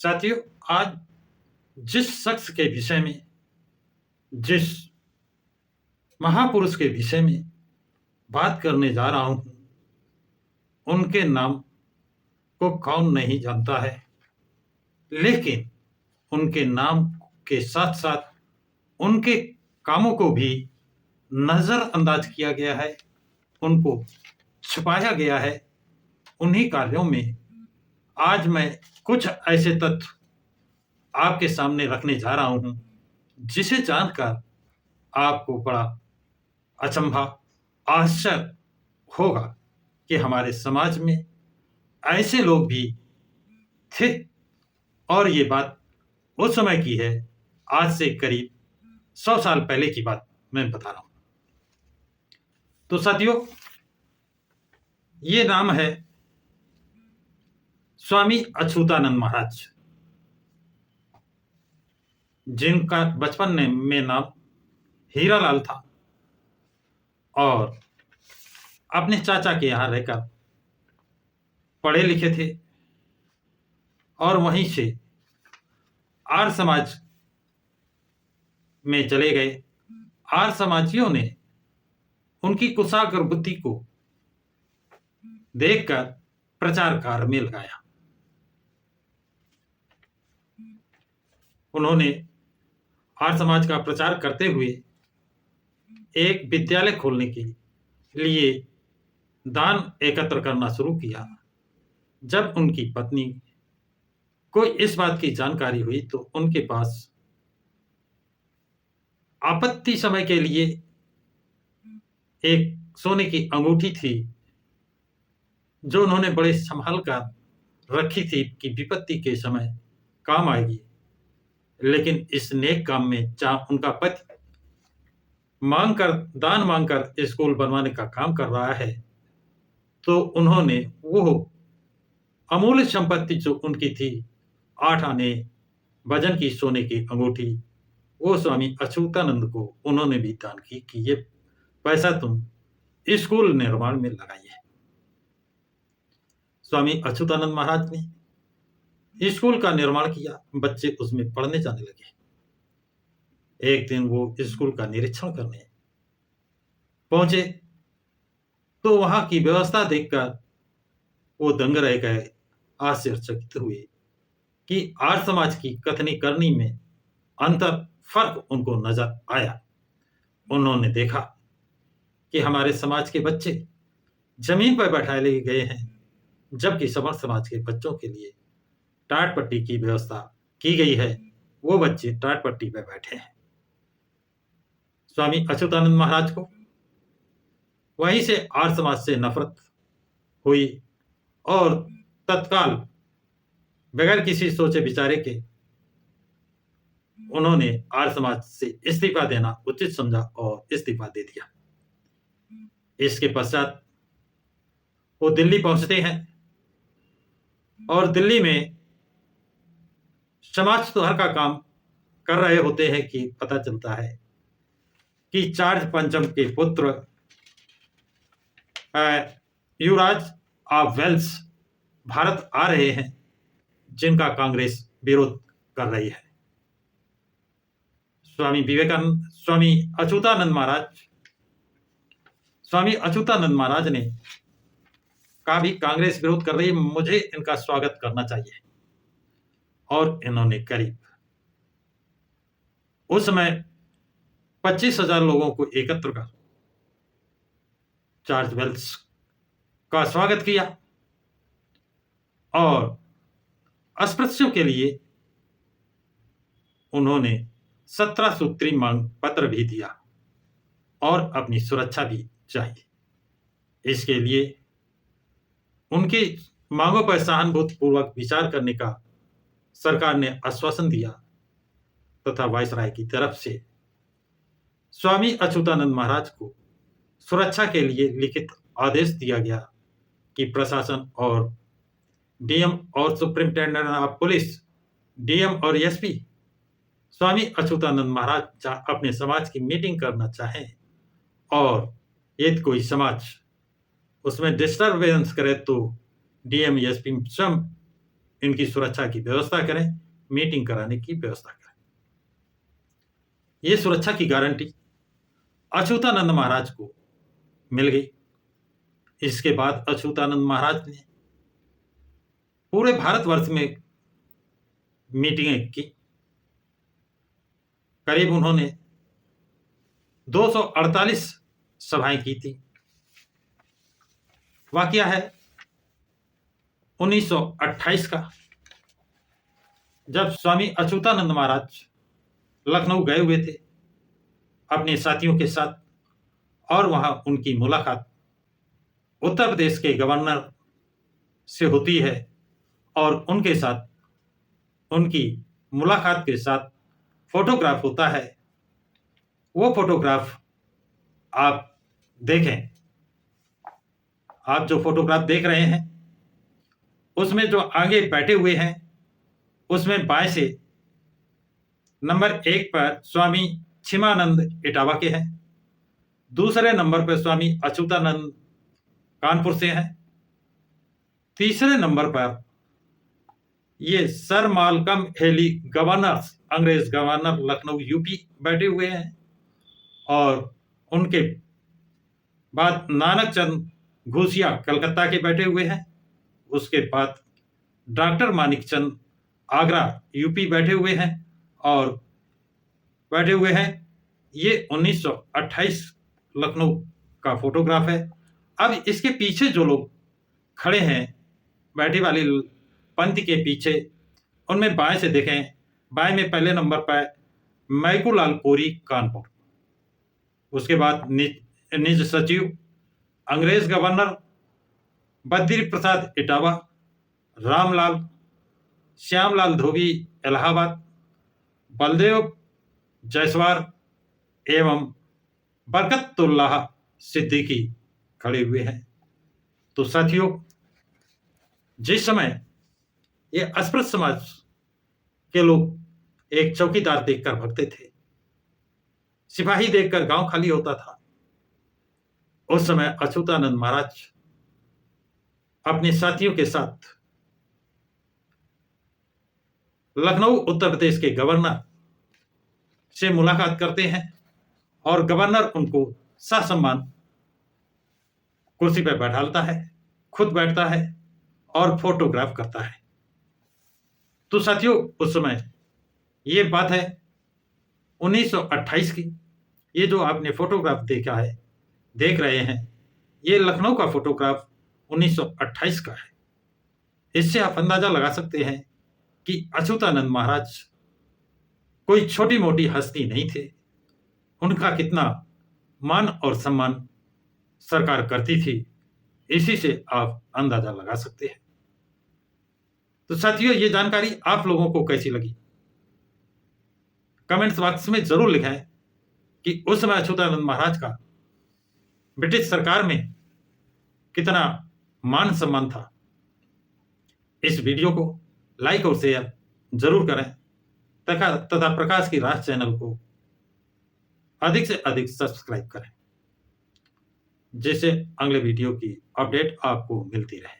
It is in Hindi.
साथियों, आज जिस शख्स के विषय में, जिस महापुरुष के विषय में बात करने जा रहा हूं, उनके नाम को कौन नहीं जानता है, लेकिन उनके नाम के साथ साथ उनके कामों को भी नजरअंदाज किया गया है, उनको छुपाया गया है। उन्हीं कार्यों में आज मैं कुछ ऐसे तथ्य आपके सामने रखने जा रहा हूं, जिसे जानकर आपको बड़ा अचंभा, आश्चर्य होगा कि हमारे समाज में ऐसे लोग भी थे। और ये बात उस समय की है, आज से करीब 100 साल पहले की बात मैं बता रहा हूं। तो साथियों, ये नाम है स्वामी अच्युतानंद महाराज, जिनका बचपन में नाम हीरालाल था और अपने चाचा के यहाँ रहकर पढ़े लिखे थे और वहीं से आर्य समाज में चले गए। आर्य समाजियों ने उनकी कुशाग्र बुद्धि को देखकर प्रचार कार्य में लगाया। उन्होंने आर्य समाज का प्रचार करते हुए एक विद्यालय खोलने के लिए दान एकत्र करना शुरू किया। जब उनकी पत्नी को इस बात की जानकारी हुई तो उनके पास आपत्ति समय के लिए एक सोने की अंगूठी थी, जो उन्होंने बड़े संभाल कर रखी थी कि विपत्ति के समय काम आएगी। लेकिन इस नेक काम में जहां उनका पति दान मांगकर स्कूल बनवाने का काम कर रहा है, तो उन्होंने वो अमूल्य संपत्ति जो उनकी थी, 8 आने वजन की सोने की अंगूठी, वो स्वामी अच्युतानंद को उन्होंने भी दान की कि ये पैसा तुम स्कूल निर्माण में लगाइए। स्वामी अच्युतानंद महाराज ने स्कूल का निर्माण किया, बच्चे उसमें पढ़ने जाने लगे। एक दिन वो स्कूल का निरीक्षण करने पहुंचे तो वहां की व्यवस्था देखकर वो दंग रह गए, आश्चर्यचकित हुए कि आर्य समाज की कथनी करनी में अंतर फर्क उनको नजर आया। उन्होंने देखा कि हमारे समाज के बच्चे जमीन पर बैठाए गए हैं, जबकि समर्थ समाज के बच्चों के लिए टाट पट्टी की व्यवस्था की गई है। वो बच्चे टाट पट्टी पर बैठे हैं। स्वामी अच्युतानंद महाराज को वहीं से आर्य समाज से नफरत हुई और तत्काल बगैर किसी सोचे विचारे के उन्होंने आर्य समाज से इस्तीफा देना उचित समझा और इस्तीफा दे दिया। इसके पश्चात वो दिल्ली पहुंचते हैं और दिल्ली में समाज सुधार का काम कर रहे होते हैं कि पता चलता है कि चार्ल्स पंचम के पुत्र युवराज ऑफ वेल्स भारत आ रहे हैं, जिनका कांग्रेस विरोध कर रही है। स्वामी अच्युतानंद महाराज ने कहा भी कांग्रेस विरोध कर रही है, मुझे इनका स्वागत करना चाहिए। और इन्होंने करीब उस समय 25,000 लोगों को एकत्र कर चार्ल्स वेल्स का स्वागत किया और अस्पृश्यों के लिए उन्होंने 17 सूत्री मांग पत्र भी दिया और अपनी सुरक्षा भी चाहिए। इसके लिए उनकी मांगों पर सहानुभूतिपूर्वक विचार करने का सरकार ने आश्वासन दिया तथा वायसराय की तरफ से स्वामी अच्युतानंद महाराज को सुरक्षा के लिए लिखित आदेश दिया गया कि प्रशासन और डीएम और सुप्रिंटेंडेंट ऑफ पुलिस, डीएम और एसपी स्वामी अच्युतानंद महाराज जहां अपने समाज की मीटिंग करना चाहें और यदि कोई समाज उसमें डिस्टर्बेंस करे तो डीएम एसपी स्वयं इनकी सुरक्षा की व्यवस्था करें, मीटिंग कराने की व्यवस्था करें। ये सुरक्षा की गारंटी अच्युतानंद महाराज को मिल गई। इसके बाद अच्युतानंद महाराज ने पूरे भारतवर्ष में मीटिंगें की। करीब उन्होंने 248 सभाएं की थी। वाकया है 1928 का, जब स्वामी अच्युतानंद महाराज लखनऊ गए हुए थे अपने साथियों के साथ, और वहां उनकी मुलाकात उत्तर प्रदेश के गवर्नर से होती है, और उनके साथ उनकी मुलाकात के साथ फोटोग्राफ होता है। वो फोटोग्राफ आप देखें। आप जो फोटोग्राफ देख रहे हैं उसमें जो आगे बैठे हुए हैं उसमें बाएं से नंबर 1 पर स्वामी छिमानंद इटावा के हैं, दूसरे नंबर पर स्वामी अच्युतानंद कानपुर से हैं, तीसरे नंबर पर ये सर मालकम हेली गवर्नर, अंग्रेज गवर्नर लखनऊ यूपी बैठे हुए हैं, और उनके बाद नानक चंद घोषिया कलकत्ता के बैठे हुए हैं। उसके बाद डॉक्टर मानिक चंद आगरा यूपी बैठे हुए हैं और बैठे हुए हैं। ये 1928 लखनऊ का फोटोग्राफ है। अब इसके पीछे जो लोग खड़े हैं बैठे वाली पंक्ति के पीछे, उनमें बाएं से देखें, बाएं में पहले नंबर पर मैकूलाल कोरी कानपुर, उसके बाद निज सचिव अंग्रेज गवर्नर बद्री प्रसाद इटावा, रामलाल श्यामलाल धोबी इलाहाबाद, बलदेव जायसवाल एवं बरकतुल्लाह सिद्दीकी खड़े हुए हैं। तो साथियों, जिस समय ये अस्पृश्य समाज के लोग एक चौकीदार देखकर भगते थे, सिपाही देखकर गांव खाली होता था, उस समय अच्युतानंद महाराज अपने साथियों के साथ लखनऊ उत्तर प्रदेश के गवर्नर से मुलाकात करते हैं और गवर्नर उनको ससम्मान कुर्सी पर बैठाता है, खुद बैठता है और फोटोग्राफ करता है। तो साथियों, उस समय ये बात है 1928 की। ये जो आपने फोटोग्राफ देखा है, देख रहे हैं, ये लखनऊ का फोटोग्राफ 1928 का है। इससे आप अंदाजा लगा सकते हैं कि अच्युतानंद महाराज कोई छोटी मोटी हस्ती नहीं थे। उनका कितना मान और सम्मान सरकार करती थी, इसी से आप अंदाजा लगा सकते हैं। तो साथियों, ये जानकारी आप लोगों को कैसी लगी? कमेंट्स बॉक्स में जरूर लिखें कि उस समय अच्युतानंद महाराज का ब्रिटिश सरकार में कितना मान सम्मान था। इस वीडियो को लाइक और शेयर जरूर करें तथा प्रकाश की राह चैनल को अधिक से अधिक सब्सक्राइब करें, जिससे अगले वीडियो की अपडेट आपको मिलती रहे।